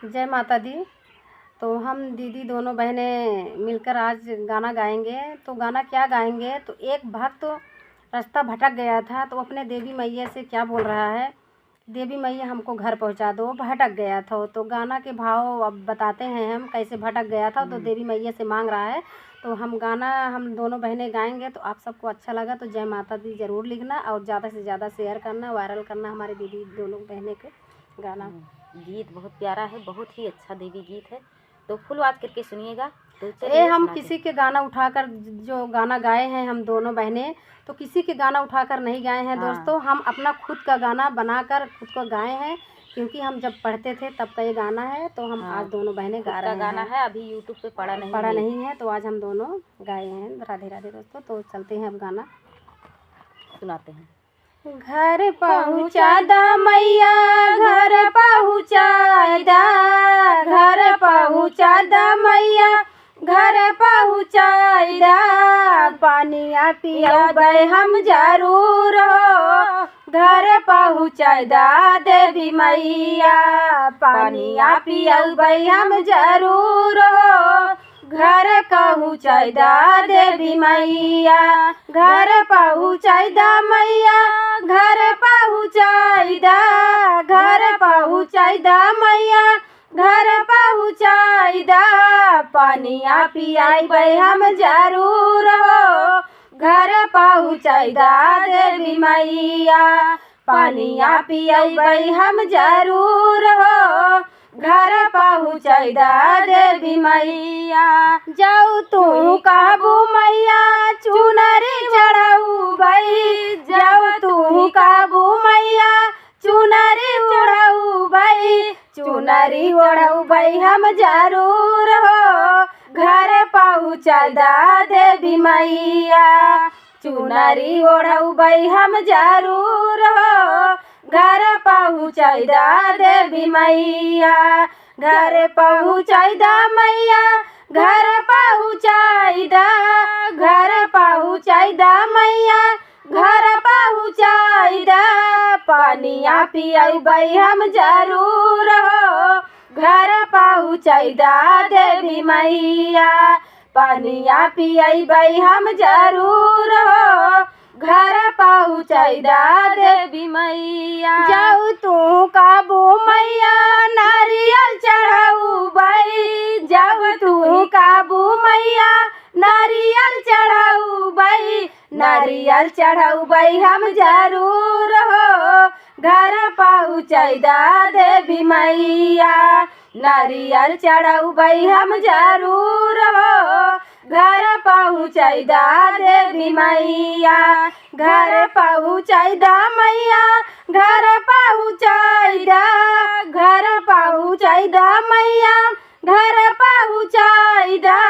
जय माता दी। तो हम दीदी दोनों बहनें मिलकर आज गाना गाएंगे। तो गाना क्या गाएंगे, तो एक भक्त रास्ता भटक गया था तो अपने देवी मैया से क्या बोल रहा है, देवी मैया हमको घर पहुंचा दो, भटक गया था। तो गाना के भाव अब बताते हैं हम कैसे भटक गया था। तो देवी मैया से मांग रहा है। तो हम गाना हम दोनों बहनें गाएंगे। तो आप सबको अच्छा लगा तो जय माता दी ज़रूर लिखना और ज़्यादा से ज़्यादा शेयर करना, वायरल करना हमारे दीदी दोनों बहनें के गाना। गीत बहुत प्यारा है, बहुत ही अच्छा देवी गीत है, तो फुल आवाज करके सुनिएगा। तो हम किसी के गाना उठाकर जो गाना गाए हैं हम दोनों बहनें, तो किसी के गाना उठाकर नहीं गाए हैं दोस्तों। हम अपना खुद का गाना बनाकर खुद को गाए हैं, क्योंकि हम जब पढ़ते थे तब का ये गाना है। तो हम आज दोनों बहनें गा रहे हैं। गाना है अभी यूट्यूब पे पड़ा नहीं है, तो आज हम दोनों गाए हैं। राधे राधे दोस्तों। तो चलते हैं अब गाना सुनाते हैं। घर पहुँचा दा मैया, घर पहुँचा दा, घर पहुँचा दा मैया, घर पहुँचा दा, पानिया पियाबै हम जरूर हो, घर पहुँचा दा देवी मैया, पानिया पियाबै हम जरूर हो, घर पहुँचा दा देवी मैया, घर पहुँचा दा मैया, घर पहुँचा दा, घर पहुँचा दा मैया, घर पहुँचा दा, पानिया पियाबै हम जरूर हो, घर पहुँचा दा देवी मैया, पानिया पियाबै हम जरूर हो, घर पहुँचा दा देवी मैया। जाऊ तू काबू मैया, चुनरी चढ़ाऊ भाई, जाऊ तू काबू मैया, चुनरी चढ़ाऊ भाई, चुनरी ओढ़ाऊ भाई हम जरूर हो, घर पहुँचा दा देवी मैया, चुनरी ओढ़ाऊ भाई हम जरूर हो, घर पहुँचा दा देवी मैया, घर पहुँचा दा मैया, घर पहुँचा दा, घर पहुँचा दा मैया, घर पहुँचा दा, पानिया पियाबै हम जरूर हो, घर पहुँचा दा देवी मैया, पानिया पियाबै हम जरूर हो, घर पहुँचा दा देवी मैया। जाऊ तू काबू मैया, नारियल चढ़ाऊ भाई, जाऊ तू काबू मैया, नारियल चढ़ाऊ भाई, नारियल चढ़ाऊ भाई हम जरूर हो, घर पहुँचा दा देवी मैया, नारियल चढ़ाऊ भाई हम जरूर हो, घर पहुँचा दा देवी मैया, घर पहुँचा दा मैया, घर पहुँचा दा, घर पहुँचा दा मैया, घर पहुँचा दा,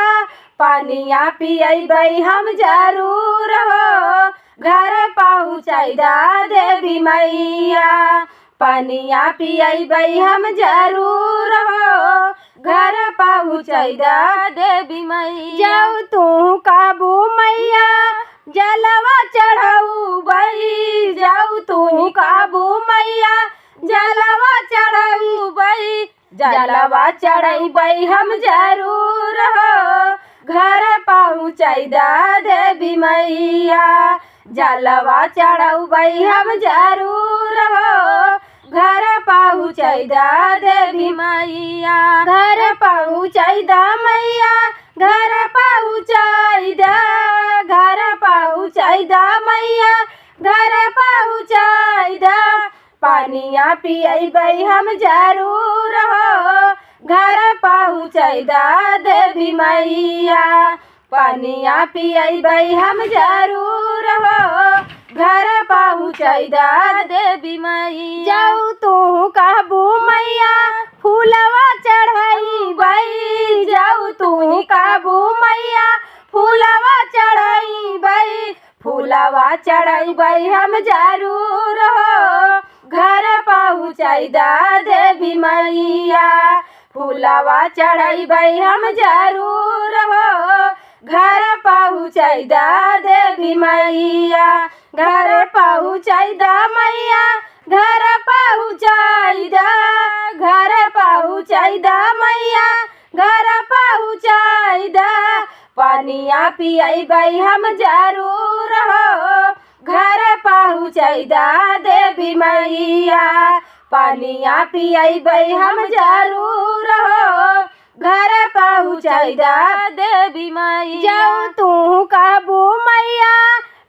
पानिया पियाबै हम जरूर हो, घर पहुँचा दा देवी मैया, पानिया पियाबै हम जरूर हो, घर पहुँचा दा देवी मैया। जाऊ तू काबू मैया, जलवा चढ़ाऊ भाई, जाऊ तू काबू मैया, जलवा चढ़ाऊ भाई, जलवा चढ़ाई हम जरूर हो, घर पहुँचा दा देवी मैया, जलवा चढ़ाऊ भाई हम जरूर हो, घर पहुँचा दा देवी मैया, घर पहुँचा दा मैया, घर पहुँचा दा, घर पहुँचा दा मैया, घर पहुँचा दा, पानिया पियाबै हम जरूर हो, घर पहुँचा दा देवी मैया, पानिया पियाबै हम जरूर हो, घर पहुँचा दा देवी मैया। जाऊ तू काबू मैया, फूलवा चढ़ाई भाई, जाऊ तू काबू मैया, फूलवा चढ़ाई भाई, फूलवा चढ़ाई भाई हम जरूर हो, घर पहुँचा दा देवी मैया, फूलवा चढ़ाई भाई हम जरूर हो, घर पहुँचा दा देवी मैया, घर पहुँचा दा मैया, घर पहुँचा दा, घर पहुँचा पहुँचाई दा मैया घर पहुँचाई दा। पानिया पियाई हम जरूर हो घर पहुँचाई दा देवी मैया। पानिया पियाई हम जरूर हो घर पहुँचाई दा देवी मैया। जाऊ तू काबू मैया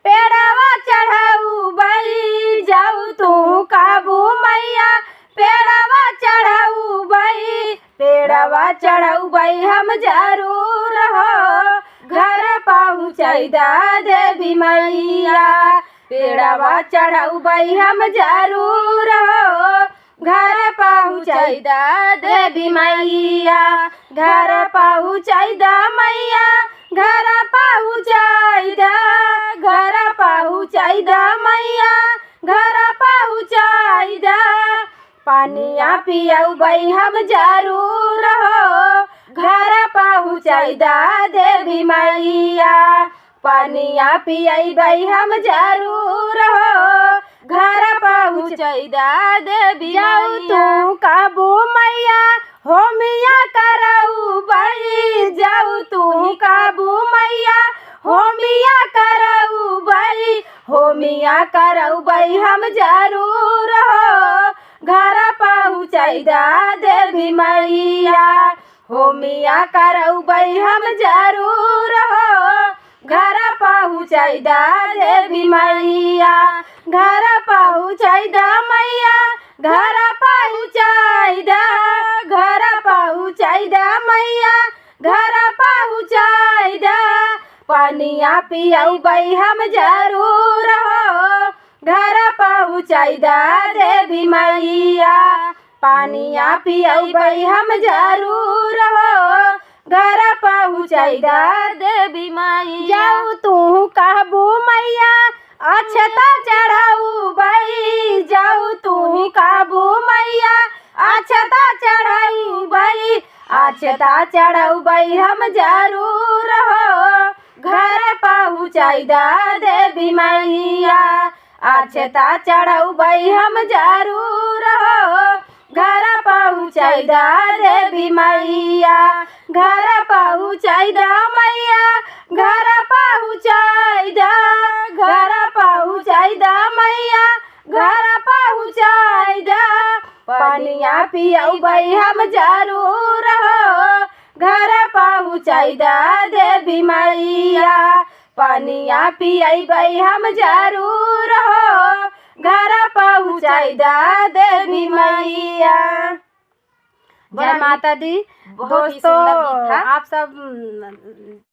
पेड़वा चढ़ाऊ बई। जाऊ तू काबू मैया पेड़वा चढ़ाऊ बई। पेड़वा चढ़ाऊ बई हम जरूर हो घर पहुँचाई दा देवी मैया। पेड़वा चढ़ाऊ बई हम जरूर हो घर पहुँचाई दा देवी मैया। घर पहुँचाई दा मैया घर पहुँचाई दा। घर पहुँचाई दा मैया घर पहुँचाई दा। पानिया पियाऊ बई हम जरूर हो घर पहुँचाई दा देवी मैया। पानिया पियाई हम जरूर हो घर पहुँचाई दा देवी। जाऊ तू काबू मैया हो मिया कराऊ बई। जाऊ तू काबू मैया हो मिया कराऊ बई। हो मिया कराऊ बई हम जरूर हो घर पहुँचाई दा देवी मैया। हो मिया कराऊ बई हम जरूर हो घर पहुँचाई दा देवी मैया। घर पहुँचाई दा मैया घर पहुँचाई दा। घर पहुँचाई दा मैया घर पहुँचाई दा। पानिया पियाऊ बई हम जरूर हो घर पहुँचाई दा देवी मैया। पानिया पियाऊ बई हम जरूर हो घर पहुँचाई दा देवी मैया। जाऊ तू काबू मैया अक्षता चढ़ाऊ बई। जाऊ तू काबू मैया अक्षता चढ़ाऊ बई। अक्षता चढ़ाऊ बई हम जरूर हो घर पहुँचाई दा देवी मैया। अक्षता चढ़ाऊ बई हम जरूर हो घर पहुँचाई दा देवी मैया। घर पहुँचाई दा मैया घर पहुँचाई दा। घर पहुँचाई दा मैया घर पहुँचाई दा। पानिया पियाऊ बई हम जरूर हो घर पहुँचाई दा देवी मैया। पानिया पियाई हम जरूर हो घर पहुँचाई दा देवी मैया। जय माता दी। बहुत ही सुंदर गीत था। आप सब